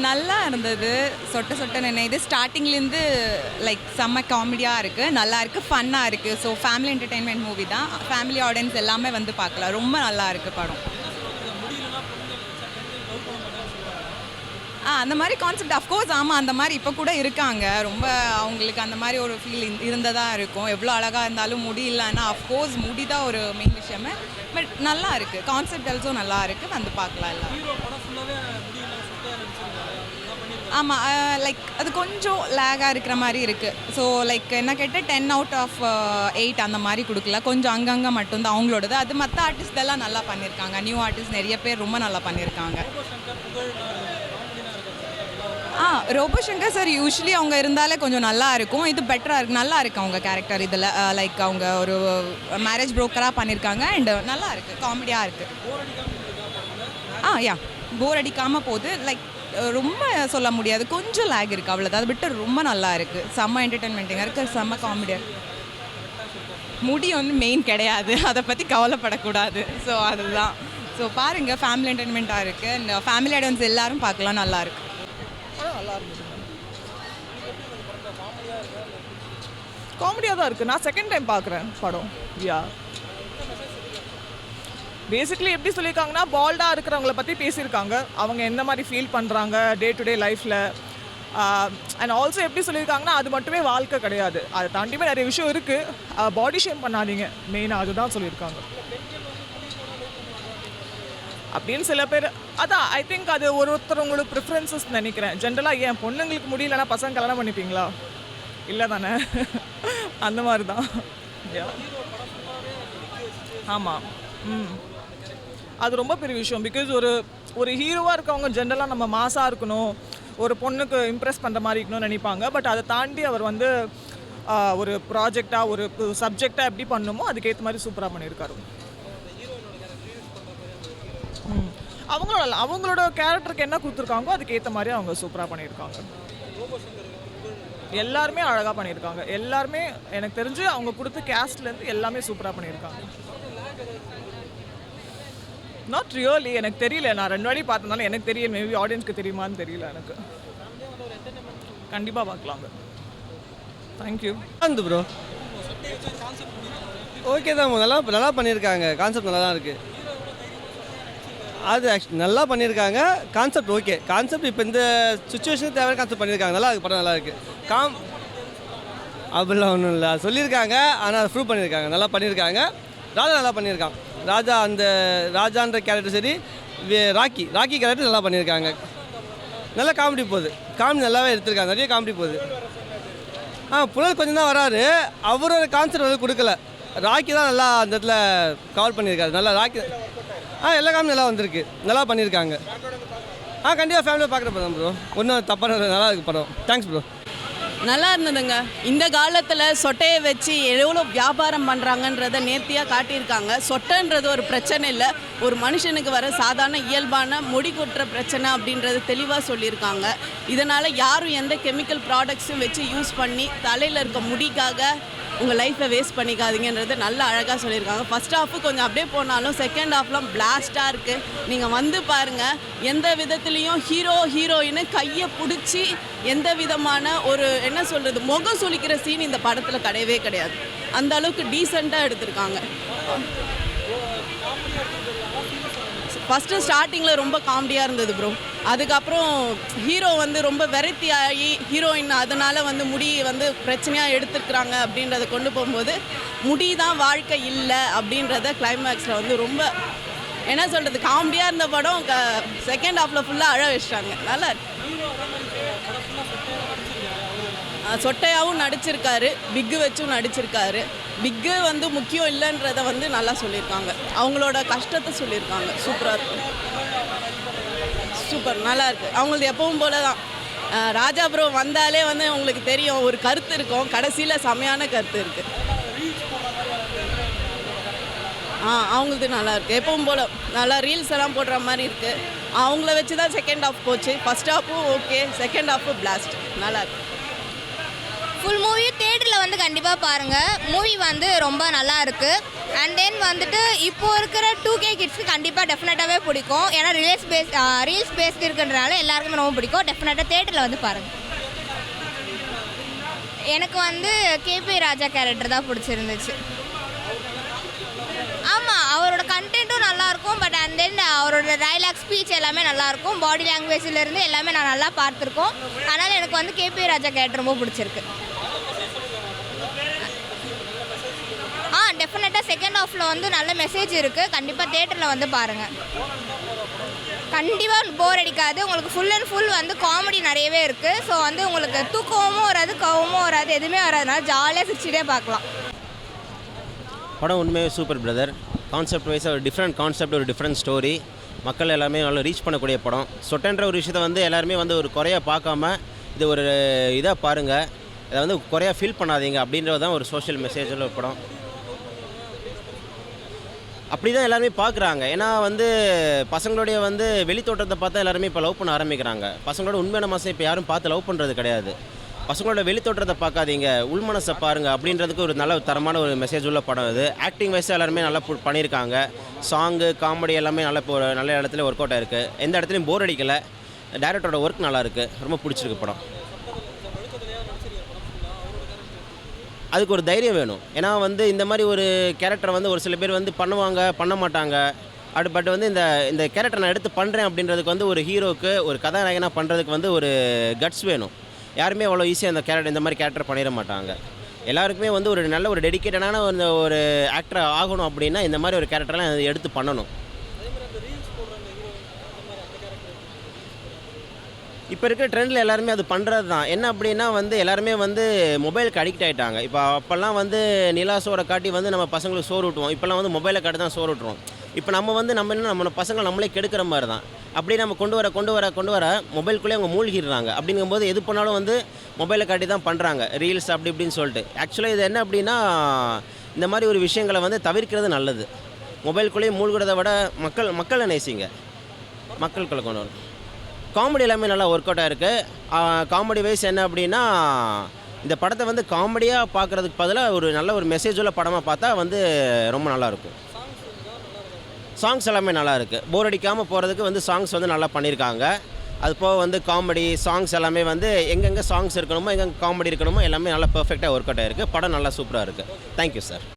நல்லா இருந்தது. சொட்ட சொட்ட நினைது ஸ்டார்டிங்லேருந்து லைக் செம்ம காமெடியாக இருக்குது, நல்லா இருக்குது, ஃபன்னாக இருக்குது. ஸோ ஃபேமிலி என்டர்டெயின்மெண்ட் மூவி தான். ஃபேமிலி ஆடியன்ஸ் எல்லாமே வந்து பார்க்கலாம். ரொம்ப நல்லா இருக்குது படம். அந்த மாதிரி கான்செப்ட் அஃப்கோர்ஸ் ஆமாம், அந்த மாதிரி இப்போ கூட இருக்காங்க. ரொம்ப அவங்களுக்கு அந்த மாதிரி ஒரு ஃபீல் இருந்ததாக இருக்கும். எவ்வளோ அழகாக இருந்தாலும் முடி இல்லைன்னா அஃப்கோர்ஸ் முடி தான் ஒரு மெயின் விஷயமே. பட் நல்லா இருக்குது, கான்செப்ட் ஆல்சோ நல்லா இருக்குது, வந்து பார்க்கலாம் எல்லாம். ஆமாம், லைக் அது கொஞ்சம் லேகாக இருக்கிற மாதிரி இருக்குது. ஸோ லைக் என்ன கேட்டால் 10 out of 8 அந்த மாதிரி கொடுக்கல. கொஞ்சம் அங்கங்கே மட்டும்தான் அவங்களோடது. அது மற்ற ஆர்டிஸ்ட் எல்லாம் நல்லா பண்ணியிருக்காங்க. நியூ ஆர்டிஸ்ட் நிறைய பேர் ரொம்ப நல்லா பண்ணியிருக்காங்க. ரோபோ சங்கர் சார் யூஸ்வலி அவங்க இருந்தாலே கொஞ்சம் நல்லா இருக்கும். இது பெட்டராக இருக்குது, நல்லா இருக்குது அவங்க கேரக்டர் இதில். லைக் அவங்க ஒரு மேரேஜ் புரோக்கராக பண்ணியிருக்காங்க அண்ட் நல்லா இருக்குது, காமெடியாக இருக்குது. யா, போர் அடிக்காமல் போகுது. லைக் ரொம்ப சொல்ல முடியாது, கொஞ்சம் லேக் இருக்குது அவ்வளோதான். அதை விட்டு ரொம்ப நல்லா இருக்குது, செம்ம என்டர்டெயின்மெண்ட்டிங்காக இருக்குது, செம்ம காமெடியாக. முடி வந்து மெயின் கிடையாது, அதை பற்றி கவலைப்படக்கூடாது. ஸோ அதுதான். ஸோ பாருங்கள், ஃபேமிலி என்டர்டெயின்மெண்ட்டாக இருக்குது அண்ட் ஃபேமிலி ஆடியன்ஸ் எல்லோரும் பார்க்கலாம், நல்லாயிருக்கு. நல்லா இருந்துச்சு, காமெடியாக தான் இருக்குது. நான் செகண்ட் டைம் பார்க்குறேன் படம். யா, பேசிக்லி எப்படி சொல்லியிருக்காங்கன்னா, பால்டாக இருக்கிறவங்கள பற்றி பேசியிருக்காங்க. அவங்க எந்த மாதிரி ஃபீல் பண்ணுறாங்க டே டு டே லைஃப்பில். அண்ட் ஆல்சோ எப்படி சொல்லியிருக்காங்கன்னா, அது மட்டுமே வாழ்க்கை கிடையாது, அதை தாண்டியுமே நிறைய விஷயம் இருக்குது. பாடி ஷேம் பண்ணாதீங்க, மெயினாக அதுதான் சொல்லியிருக்காங்க அப்படின்னு சில பேர். அதான் ஐ திங்க் அது ஒருத்தவங்களோட ப்ரிஃபரன்சஸ் நினைக்கிறேன். ஜென்ரலாக ஏன் பொண்ணுங்களுக்கு முடியலன்னா பசங்க கல்யாணம் பண்ணிப்பீங்களா? இல்லை தானே? அந்த மாதிரி தான். ஆமாம். அது ரொம்ப பெரிய விஷயம். பிகாஸ் ஒரு ஹீரோவாக இருக்கவங்க ஜென்ரலாக நம்ம மாசாக இருக்கணும், ஒரு பொண்ணுக்கு இம்ப்ரெஸ் பண்ணுற மாதிரி இருக்கணும்னு நினைப்பாங்க. பட் அதை தாண்டி அவர் வந்து ஒரு ப்ராஜெக்டாக ஒரு சப்ஜெக்டாக எப்படி பண்ணணுமோ அதுக்கேற்ற மாதிரி சூப்பராக பண்ணியிருக்காரு. அவங்களோட கேரக்டருக்கு என்ன கொடுத்துருக்காங்களோ அதுக்கேற்ற மாதிரி அவங்க சூப்பராக பண்ணியிருக்காங்க. எல்லாருமே அழகாக பண்ணியிருக்காங்க. எல்லாருமே எனக்கு தெரிஞ்சு அவங்க கொடுத்த கேஸ்ட்லேருந்து எல்லாமே சூப்பராக பண்ணியிருக்காங்க. நாட் ரியலி, எனக்கு தெரியல. நான் 2 வாட்டி பார்த்ததுனால எனக்கு தெரியல. மேபி ஆடியன்ஸ்க்கு தெரியுமான்னு தெரியல எனக்கு. கண்டிப்பாக பார்க்கலாங்க. தேங்க்யூ. ப்ரோ ஓகே தான், நல்லா பண்ணியிருக்காங்க. கான்செப்ட் நல்லா தான் இருக்குது. அது ஆக்சுவலி நல்லா பண்ணியிருக்காங்க. Concept okay. கான்செப்ட் இப்போ இந்த சுச்சுவேஷனுக்கு தேவையான கான்செப்ட் பண்ணியிருக்காங்க. நல்லா இருக்குது, படம் நல்லா இருக்குது. அப்படிலாம் ஒன்றும் இல்லை, சொல்லியிருக்காங்க. ஆனால் அதை ப்ரூவ் பண்ணியிருக்காங்க, நல்லா பண்ணியிருக்காங்க. ராஜா நல்லா பண்ணியிருக்கான். ராஜான்ற கேரக்டர் சரி, ராக்கி கேரக்டர் நல்லா பண்ணியிருக்காங்க. நல்லா காமெடி போகுது, காமெடி நல்லாவே எடுத்திருக்காங்க, நிறைய காமெடி போகுது. புலல் கொஞ்சம் தான் வராரு, அவரோட கான்செப்ட் வந்து கொடுக்கல. ராக்கி தான் நல்லா அந்த இடத்துல கவர் பண்ணியிருக்காரு. நல்லா ராக்கி எல்லா காமெடி நல்லா வந்திருக்கு, நல்லா பண்ணியிருக்காங்க. கண்டிப்பாக ஃபேமிலியாக பார்க்குற படம் ப்ரோ. ஒன்றும் தப்பான நல்லா இருக்குது படம். Thanks bro. நல்லா இருந்ததுங்க. இந்த காலத்தில் சொட்டையை வச்சு எவ்வளோ வியாபாரம் பண்ணுறாங்கன்றதை நேர்த்தியாக காட்டியிருக்காங்க. சொட்டைன்றது ஒரு பிரச்சனை இல்லை, ஒரு மனுஷனுக்கு வர சாதாரண இயல்பான முடி கொட்டுற பிரச்சனை அப்படின்றது தெளிவாக சொல்லியிருக்காங்க. இதனால் யாரும் எந்த கெமிக்கல் ப்ராடக்ட்ஸும் வச்சு யூஸ் பண்ணி தலையில் இருக்க முடிக்காக உங்கள் லைஃப்பை வேஸ்ட் பண்ணிக்காதீங்கன்றது நல்லா அழகாக சொல்லியிருக்காங்க. ஃபஸ்ட் ஹாஃபு கொஞ்சம் அப்படியே போனாலும் செகண்ட் ஹாஃப்லாம் பிளாஸ்ட்டாக இருக்குது. நீங்கள் வந்து பாருங்கள், எந்த விதத்துலேயும் ஹீரோயின் கையை பிடிச்சி எந்த விதமான ஒரு என்ன சொல்கிறது முகம் சுளிக்கிற சீன் இந்த படத்தில் கிடையவே கிடையாது. அந்த அளவுக்கு டீசெண்டாக எடுத்திருக்காங்க. ஃபஸ்ட்டு ஸ்டார்டிங்கில் ரொம்ப காமெடியாக இருந்தது ப்ரோ. அதுக்கப்புறம் ஹீரோ வந்து ரொம்ப வெரைட்டி ஆகி ஹீரோயின் அதனால் வந்து முடி வந்து பிரச்சனையாக எடுத்துருக்குறாங்க அப்படின்றத கொண்டு போகும்போது முடி தான் வாழ்க்கை இல்லை அப்படின்றத கிளைமேக்ஸில் வந்து ரொம்ப என்ன சொல்கிறது காமெடியாக இருந்த படம். செகண்ட் ஹாஃபில் ஃபுல்லாக அழ வச்சிட்டாங்க. நல்லா இருக்கு. சொட்டையாகவும் நடிச்சிருக்காரு, பிக்கு வச்சும் நடிச்சிருக்காரு. பிக்கு வந்து முக்கியம் இல்லைன்றதை வந்து நல்லா சொல்லியிருக்காங்க. அவங்களோட கஷ்டத்தை சொல்லியிருக்காங்க. சூப்பராக இருக்கும், சூப்பர் நல்லா இருக்குது. அவங்களது எப்பவும் போல தான். ராஜா ப்ரோ வந்தாலே வந்து உங்களுக்கு தெரியும், ஒரு கருத்து இருக்கும், கடைசியில் செமையான கருத்து இருக்குது. அவங்களது நல்லாயிருக்கு. எப்பவும் போல் நல்லா ரீல்ஸ் எல்லாம் போடுற மாதிரி இருக்குது. அவங்கள வச்சு தான் செகண்ட் ஹாஃப் போச்சு. ஃபஸ்ட் ஹாஃபும் ஓகே, செகண்ட் ஹாஃபும் பிளாஸ்ட். நல்லாயிருக்கு. ஃபுல் மூவி தேட்டரில் வந்து கண்டிப்பாக பாருங்கள். மூவி வந்து ரொம்ப நல்லா இருக்குது. அண்ட் தென் வந்துட்டு இப்போ இருக்கிற 2K கிட்ஸ்க்கு கண்டிப்பாக டெஃபினட்டாகவே பிடிக்கும். ஏன்னா ரீல்ஸ் பேஸ்ட் இருக்குன்றனால எல்லாருக்குமே ரொம்ப பிடிக்கும். டெஃபினட்டாக தேட்டரில் வந்து பாருங்கள். எனக்கு வந்து கேபி ராஜா கேரக்டர் தான் பிடிச்சிருந்துச்சு. ஆமாம், அவரோட கண்டென்ட்டும் நல்லாயிருக்கும். பட் அண்ட் தென் அவரோட டைலாக் ஸ்பீச் எல்லாமே நல்லாயிருக்கும். பாடி லாங்குவேஜ்லேருந்து எல்லாமே நான் நல்லா பார்த்துருக்கோம். அதனால் எனக்கு வந்து கேபி ராஜா கேரக்டர் ரொம்ப பிடிச்சிருக்கு. டெஃபினட்டாக செகண்ட் ஹாஃபில் வந்து நல்ல மெசேஜ் இருக்குது. கண்டிப்பாக தேட்டரில் வந்து பாருங்கள். கண்டிப்பாக போர் அடிக்காது. உங்களுக்கு ஃபுல் அண்ட் ஃபுல் வந்து காமெடி நிறையவே இருக்குது. ஸோ வந்து உங்களுக்கு தூக்கமும் வராது, கவமும் வராது, எதுவுமே வராதுனால ஜாலியாக சிரிச்சிட்டே பார்க்கலாம். படம் உண்மையாக சூப்பர் பிரதர். கான்செப்ட் வைஸாக ஒரு டிஃப்ரெண்ட் கான்செப்ட், ஒரு டிஃப்ரெண்ட் ஸ்டோரி, மக்கள் எல்லாமே நல்லா ரீச் பண்ணக்கூடிய படம். சொட்டன்ற ஒரு விஷயத்தை வந்து எல்லாருமே வந்து ஒரு குறையாக பார்க்காம இது ஒரு இதாக பாருங்கள், இதை வந்து குறையாக ஃபீல் பண்ணாதீங்க அப்படின்றது தான் ஒரு சோஷியல் மெசேஜில் ஒரு படம். அப்படி தான் எல்லாருமே பார்க்குறாங்க. ஏன்னா வந்து பசங்களுடைய வந்து வெளித்தோட்டத்தை பார்த்தா எல்லாருமே இப்போ லவ் பண்ண ஆரம்பிக்கிறாங்க. பசங்களோட உண்மையான மனசை இப்போ யாரும் பார்த்து லவ் பண்ணுறது கிடையாது. பசங்களோட வெளித்தோட்டத்தை பார்க்காதீங்க, உள்மனசை பாருங்கள் அப்படின்றதுக்கு ஒரு நல்ல தரமான ஒரு மெசேஜ் உள்ள படம் இது. ஆக்டிங் வைஸாக எல்லாருமே நல்லா பண்ணியிருக்காங்க. சாங்கு, காமெடி எல்லாமே நல்ல நல்ல இடத்துல ஒர்க் அவுட் ஆயிருக்கு. எந்த இடத்துலையும் போர் அடிக்கலை. டைரக்டரோட ஒர்க் நல்லாயிருக்கு, ரொம்ப பிடிச்சிருக்கு படம். அதுக்கு ஒரு தைரியம் வேணும். ஏன்னா வந்து இந்த மாதிரி ஒரு கேரக்டரை வந்து ஒரு சில பேர் வந்து பண்ணுவாங்க, பண்ண மாட்டாங்க. பட் வந்து இந்த கேரக்டர் நான் எடுத்து பண்ணுறேன் அப்படின்றதுக்கு வந்து ஒரு ஹீரோக்கு, ஒரு கதாநாயகனாக பண்ணுறதுக்கு வந்து ஒரு கட்ஸ் வேணும். யாருமே அவ்வளோ ஈஸியாக இந்த மாதிரி கேரக்டர் பண்ணிட மாட்டாங்க. எல்லாருக்குமே வந்து ஒரு நல்ல ஒரு டெடிக்கேட்டடான ஒரு ஆக்டர் ஆகணும் அப்படின்னா இந்த மாதிரி ஒரு கேரக்டர்லாம் எடுத்து பண்ணணும். இப்போ இருக்கிற ட்ரெண்டில் எல்லாருமே அது பண்ணுறது தான். என்ன அப்படின்னா வந்து எல்லாருமே வந்து மொபைலுக்கு அடிக்ட் ஆகிட்டாங்க. இப்போ அப்போல்லாம் வந்து நிலா சோறை காட்டி வந்து நம்ம பசங்களுக்கு சோறு ஊட்டுவோம். இப்போல்லாம் வந்து மொபைலை காட்டி தான் சோறு ஊட்டுறோம். இப்போ நம்ம பசங்களை நம்மளே கெடுக்கிற மாதிரி தான். அப்படி நம்ம கொண்டு வர மொபைலுக்குள்ளே அவங்க மூழ்கிடுறாங்க. அப்படிங்கும்போது எது பண்ணாலும் வந்து மொபைலை காட்டி தான் பண்ணுறாங்க, ரீல்ஸ் அப்படி இப்படின்னு சொல்லிட்டு. ஆக்சுவலாக இது என்ன அப்படின்னா இந்த மாதிரி ஒரு விஷயங்களை வந்து தவிர்க்கிறது நல்லது. மொபைலுக்குள்ளேயே மூழ்கிறத விட மக்களை நேசிங்க, மக்களுக்குள்ளே கொண்டு வரும். காமெடி எல்லாமே நல்லா ஒர்க் அவுட் ஆகிருக்கு. காமெடி வைஸ் என்ன அப்படின்னா இந்த படத்தை வந்து காமெடியாக பார்க்குறதுக்கு பதிலாக ஒரு நல்ல ஒரு மெசேஜ் உள்ள படமாக பார்த்தா வந்து ரொம்ப நல்லாயிருக்கும். சாங்ஸ் எல்லாமே நல்லா இருக்குது. போர் அடிக்காமல் போகிறதுக்கு வந்து சாங்ஸ் வந்து நல்லா பண்ணியிருக்காங்க. அது போக வந்து காமெடி சாங்ஸ் எல்லாமே வந்து எங்கெங்கே சாங்ஸ் இருக்கணுமோ, எங்கெங்கே காமெடி இருக்கணுமோ எல்லாமே நல்லா பெர்ஃபெக்டாக ஒர்க் அவுட் ஆகிருக்கு. படம் நல்லா சூப்பராக இருக்குது. Thank you sir.